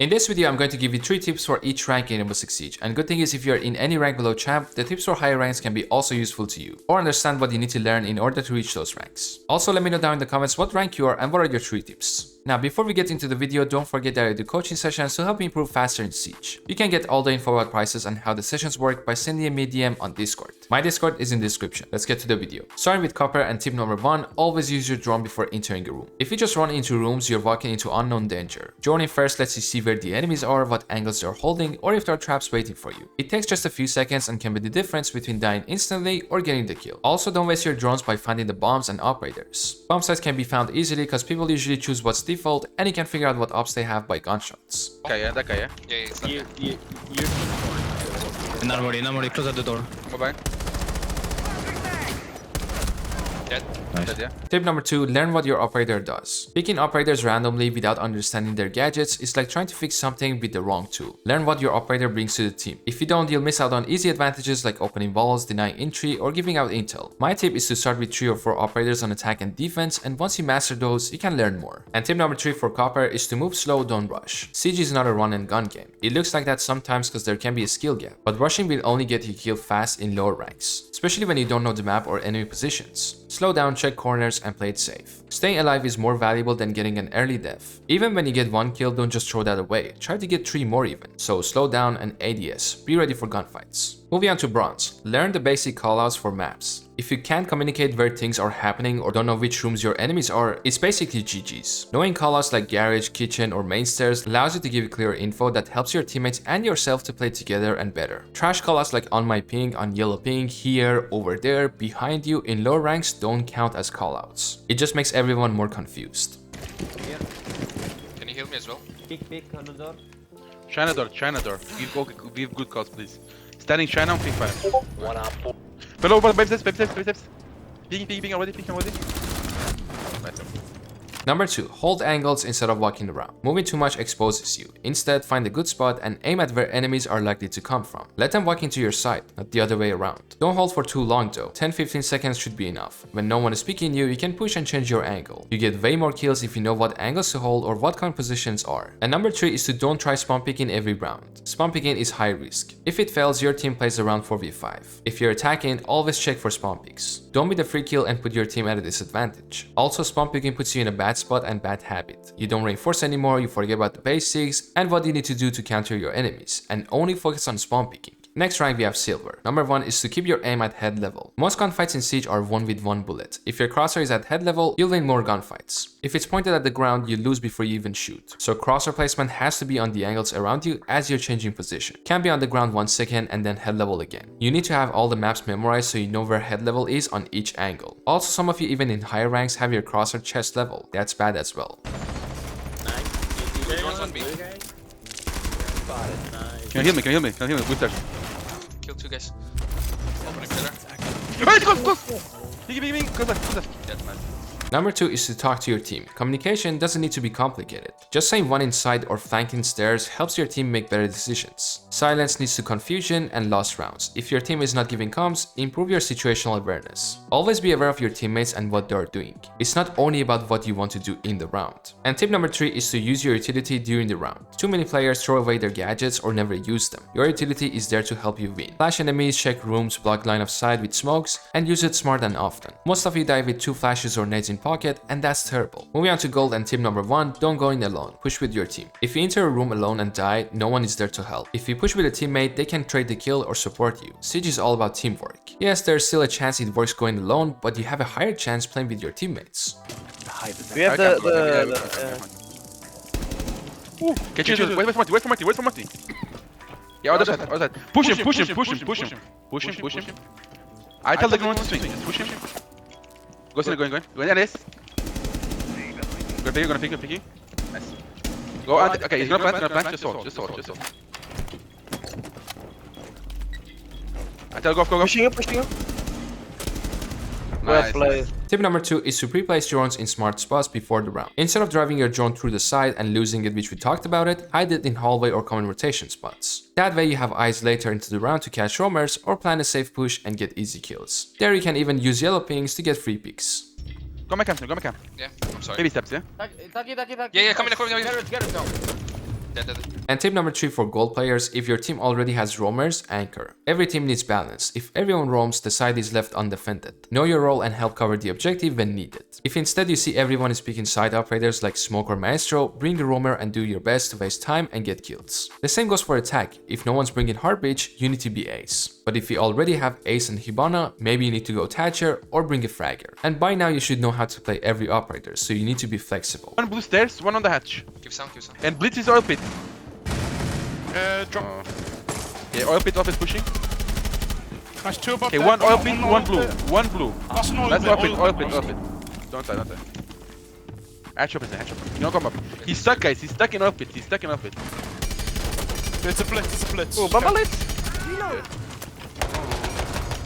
In this video, I'm going to give you 3 tips for each rank in Rainbow Six Siege. And good thing is if you're in any rank below champ, the tips for higher ranks can be also useful to you, or understand what you need to learn in order to reach those ranks. Also, let me know down in the comments what rank you are and what are your 3 tips. Now, before we get into the video, don't forget that I do coaching sessions to help you improve faster in Siege. You can get all the info about prices and how the sessions work by sending me a DM on Discord. My Discord is in the description. Let's get to the video. Starting with Copper, and tip number 1, always use your drone before entering a room. If you just run into rooms, you're walking into unknown danger. Droning first lets you see where the enemies are, what angles they're holding, or if there are traps waiting for you. It takes just a few seconds and can be the difference between dying instantly or getting the kill. Also, don't waste your drones by finding the bombs and operators. Bomb sites can be found easily because people usually choose what's default, and you can figure out what ops they have by gunshots. Kaya, that Kaya. Yeah, it's not You. In armory, close at the door. Bye-bye. dead. Nice. Dead, yeah. Tip number 2, learn what your operator does. Picking operators randomly without understanding their gadgets is like trying to fix something with the wrong tool. Learn what your operator brings to the team. If you don't, you'll miss out on easy advantages like opening walls, denying entry, or giving out intel. My tip is to start with 3 or 4 operators on attack and defense, and once you master those, you can learn more. And tip number 3 for Copper is to move slow, don't rush. Siege is not a run and gun game. It looks like that sometimes because there can be a skill gap, but rushing will only get you killed fast in lower ranks, especially when you don't know the map or enemy positions. Slow down, check corners, and play it safe. Staying alive is more valuable than getting an early death. Even when you get 1 kill, don't just throw that away. Try to get 3 more even. So slow down and ADS. Be ready for gunfights. Moving on to Bronze. Learn the basic callouts for maps. If you can't communicate where things are happening or don't know which rooms your enemies are, it's basically GG's. Knowing callouts like garage, kitchen, or main stairs allows you to give clear info that helps your teammates and yourself to play together and better. Trash callouts like on my ping, on yellow ping, here, over there, behind you in low ranks don't count as callouts. It just makes everyone more confused. Can you heal me as well? Big on the door. China door. Give good calls, please. Standing China on ping fire. Below, baby steps. Ping already. Nice. Number 2, hold angles instead of walking around. Moving too much exposes you. Instead, find a good spot and aim at where enemies are likely to come from. Let them walk into your side, not the other way around. Don't hold for too long though. 10-15 seconds should be enough. When no one is picking you, you can push and change your angle. You get way more kills if you know what angles to hold or what kind of positions are. And number 3 is to don't try spawn picking every round. Spawn picking is high risk. If it fails, your team plays around 4v5. If you're attacking, always check for spawn picks. Don't be the free kill and put your team at a disadvantage. Also, spawn picking puts you in a bad spot and bad habit. You don't reinforce anymore, you forget about the basics and what you need to do to counter your enemies, and only focus on spawn picking. Next rank we have Silver. Number 1 is to keep your aim at head level. Most gunfights in Siege are won with 1 bullet. If your crosshair is at head level, you'll win more gunfights. If it's pointed at the ground, you lose before you even shoot. So crosshair placement has to be on the angles around you as you're changing position. Can't be on the ground 1 second and then head level again. You need to have all the maps memorized so you know where head level is on each angle. Also, some of you even in higher ranks have your crosshair chest level. That's bad as well. Drones on B. Can you heal me? With that. Kill 2 guys. Opening pillar. Hey, close! Ping, close that. Dead man. Number 2 is to talk to your team. Communication doesn't need to be complicated. Just saying one inside or flanking stairs helps your team make better decisions. Silence leads to confusion and lost rounds. If your team is not giving comms, improve your situational awareness. Always be aware of your teammates and what they're doing. It's not only about what you want to do in the round. And tip number 3 is to use your utility during the round. Too many players throw away their gadgets or never use them. Your utility is there to help you win. Flash enemies, check rooms, block line of sight with smokes, and use it smart and often. Most of you die with 2 flashes or nades in pocket, and that's terrible. Moving on to Gold, and tip number 1, don't go in alone. Push with your team. If you enter a room alone and die, no one is there to help. If you push with a teammate, they can trade the kill or support you. Siege is all about teamwork. Yes, there's still a chance it works going alone, but you have a higher chance playing with your teammates. We have Get you. Wait for Marty. Yeah, other side. Push him. I tell the ground to swing. Just push him. Going. Yes. Gonna pick you. Nice. Go. Okay, he's gonna plant. Just hold. I tell go. Pushing up. Nice. Play. Tip number 2 is to pre-place drones in smart spots before the round. Instead of driving your drone through the side and losing it, which we talked about it, hide it in hallway or common rotation spots. That way you have eyes later into the round to catch roamers or plan a safe push and get easy kills. There you can even use yellow pings to get free picks. Go my camp. Yeah, I'm sorry. Baby steps, yeah? Taki. Yeah, come in. Get it, go. Dead. And tip number 3 for gold players, if your team already has roamers, anchor. Every team needs balance. If everyone roams, the side is left undefended. Know your role and help cover the objective when needed. If instead you see everyone is picking side operators like Smoke or Maestro, bring the roamer and do your best to waste time and get kills. The same goes for attack. If no one's bringing Heartbreach, you need to be Ace. But if you already have Ace and Hibana, maybe you need to go Thatcher or bring a Fragger. And by now you should know how to play every operator, so you need to be flexible. One blue stairs, one on the hatch. Give some. And Blitz is oil pit. Drop. Yeah, oil pit pushing. Nice, 2 above Okay, there. one oil pit, one blue. One blue. Last one That's oil oil pit. pit. Don't die. Hatch up. You don't come up. He's stuck, guys. He's stuck in oil pit. It's a blitz. Oh, Baba lit.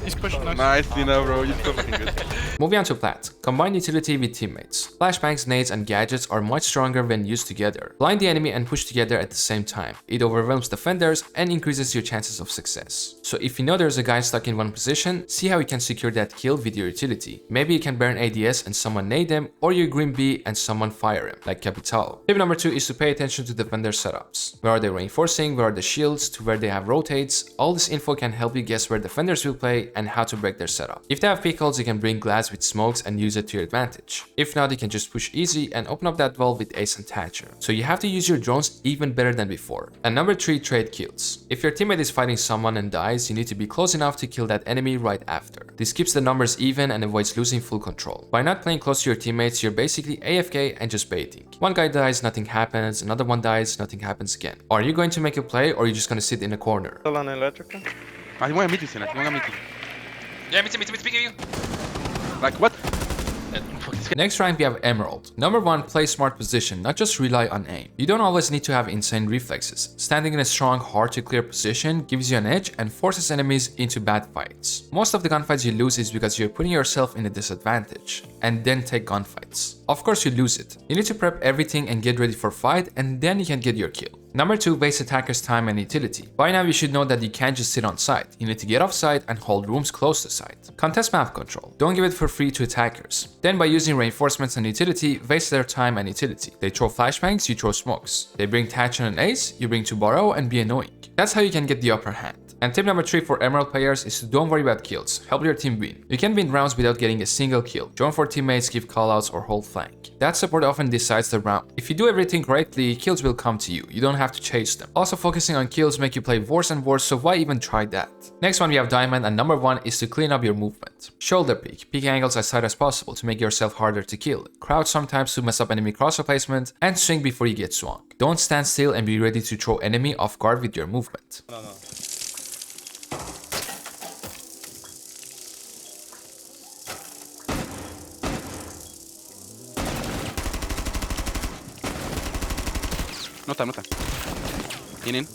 He's pushing nice. Nice, Dina, bro. You're so fucking good. Moving on to plat. Combine utility with teammates. Flashbangs, nades, and gadgets are much stronger when used together. Blind the enemy and push together at the same time. It overwhelms defenders and increases your chances of success. So if you know there's a guy stuck in one position, see how you can secure that kill with your utility. Maybe you can burn ADS and someone nade them, or you Green B and someone fire him, like Capital. Tip number 2 is to pay attention to defender setups. Where are they reinforcing, where are the shields, to where they have rotates. All this info can help you guess where defenders will play and how to break their setup. If they have pickles, you can bring glass with smokes and use it to your advantage. If not, you can just push easy and open up that wall with Ace and Thatcher. So you have to use your drones even better than before. And number 3, trade kills. If your teammate is fighting someone and dies, you need to be close enough to kill that enemy right after. This keeps the numbers even and avoids losing full control. By not playing close to your teammates, you're basically AFK and just baiting. One guy dies, nothing happens, another one dies, nothing happens again. Are you going to make a play or are you just going to sit in a corner? I want to meet you, Sina. Yeah, meet you. Like, what? Next rank we have Emerald. Number 1, play smart position, not just rely on aim. You don't always need to have insane reflexes. Standing in a strong, hard to clear position gives you an edge and forces enemies into bad fights. Most of the gunfights you lose is because you're putting yourself in a disadvantage, and then take gunfights. Of course you lose it. You need to prep everything and get ready for fight, and then you can get your kill. Number 2, waste attackers' time and utility. By now you should know that you can't just sit on site. You need to get off site and hold rooms close to site. Contest map control. Don't give it for free to attackers. Then by using reinforcements and utility, waste their time and utility. They throw flashbangs, you throw smokes. They bring Thatcher and Ace, you bring to borrow and be annoying. That's how you can get the upper hand. And tip number 3 for Emerald players is to don't worry about kills, help your team win. You can win rounds without getting a single kill. Join for teammates, give callouts or hold flank. That support often decides the round. If you do everything correctly, kills will come to you. You don't have to chase them. Also focusing on kills make you play worse and worse, so why even try that? Next one we have Diamond, and number 1 is to clean up your movement. Shoulder peek. Peek angles as tight as possible to make yourself harder to kill. Crouch sometimes to mess up enemy crosshair placement, and swing before you get swung. Don't stand still and be ready to throw enemy off guard with your movement. No time. In.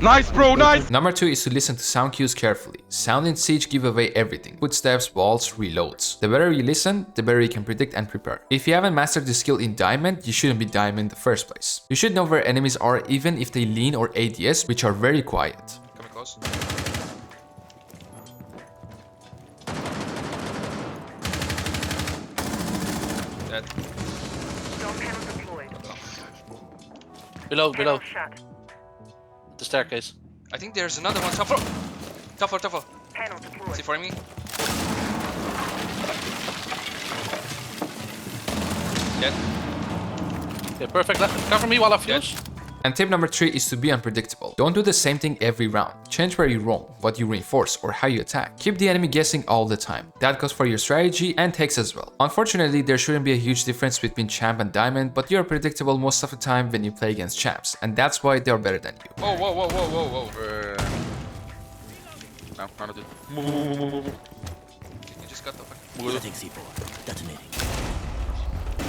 Nice, bro, nice! Number 2 is to listen to sound cues carefully. Sound in Siege give away everything. Footsteps, walls, reloads. The better you listen, the better you can predict and prepare. If you haven't mastered the skill in Diamond, you shouldn't be Diamond in the first place. You should know where enemies are even if they lean or ADS, which are very quiet. Coming close. Dead. Below. The staircase. I think there's another one. Tougher. Is he for me? Dead. Okay, perfect. Cover me while I fuse. And tip number 3 is to be unpredictable. Don't do the same thing every round. Change where you roam, what you reinforce, or how you attack. Keep the enemy guessing all the time. That goes for your strategy and takes as well. Unfortunately, there shouldn't be a huge difference between champ and diamond, but you're predictable most of the time when you play against champs, and that's why they're better than you. Whoa. No, not it. You just got the fuck.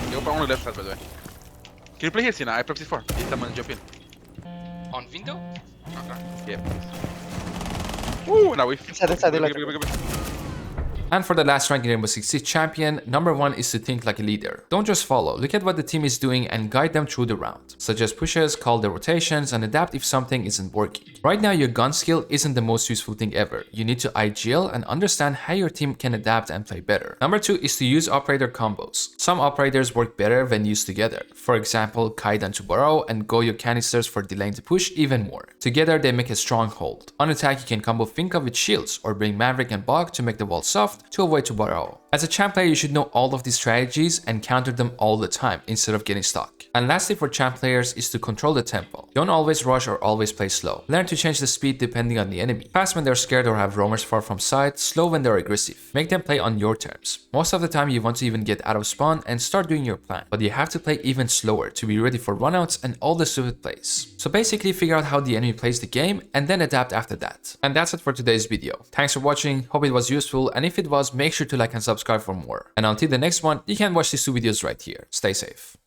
You open only left side, by the way. Can you play here, Sina? I prep C4. Hit them and jump in. On window? Okay. Yeah. Woo! Now we. Inside, Go. And for the last rank in Rainbow Six Siege champion, number 1 is to think like a leader. Don't just follow, look at what the team is doing and guide them through the round. Suggest pushes, call the rotations, and adapt if something isn't working. Right now, your gun skill isn't the most useful thing ever. You need to IGL and understand how your team can adapt and play better. Number 2 is to use operator combos. Some operators work better when used together. For example, Kaidan to Burrow and Goyo canisters for delaying the push even more. Together, they make a strong hold. On attack, you can combo Finka with shields or bring Maverick and Bog to make the wall soft to avoid to Burrow. As a champ player, you should know all of these strategies and counter them all the time instead of getting stuck. And lastly, for champ players is to control the tempo. Don't always rush or always play slow. Learn to change the speed depending on the enemy. Fast when they're scared or have roamers far from sight, slow when they're aggressive. Make them play on your terms. Most of the time you want to even get out of spawn and start doing your plan, but you have to play even slower to be ready for runouts and all the stupid plays. So basically figure out how the enemy plays the game and then adapt after that. And that's it for today's video. Thanks for watching, hope it was useful, and if it was, make sure to like and subscribe for more. And until the next one, you can watch these 2 videos right here. Stay safe.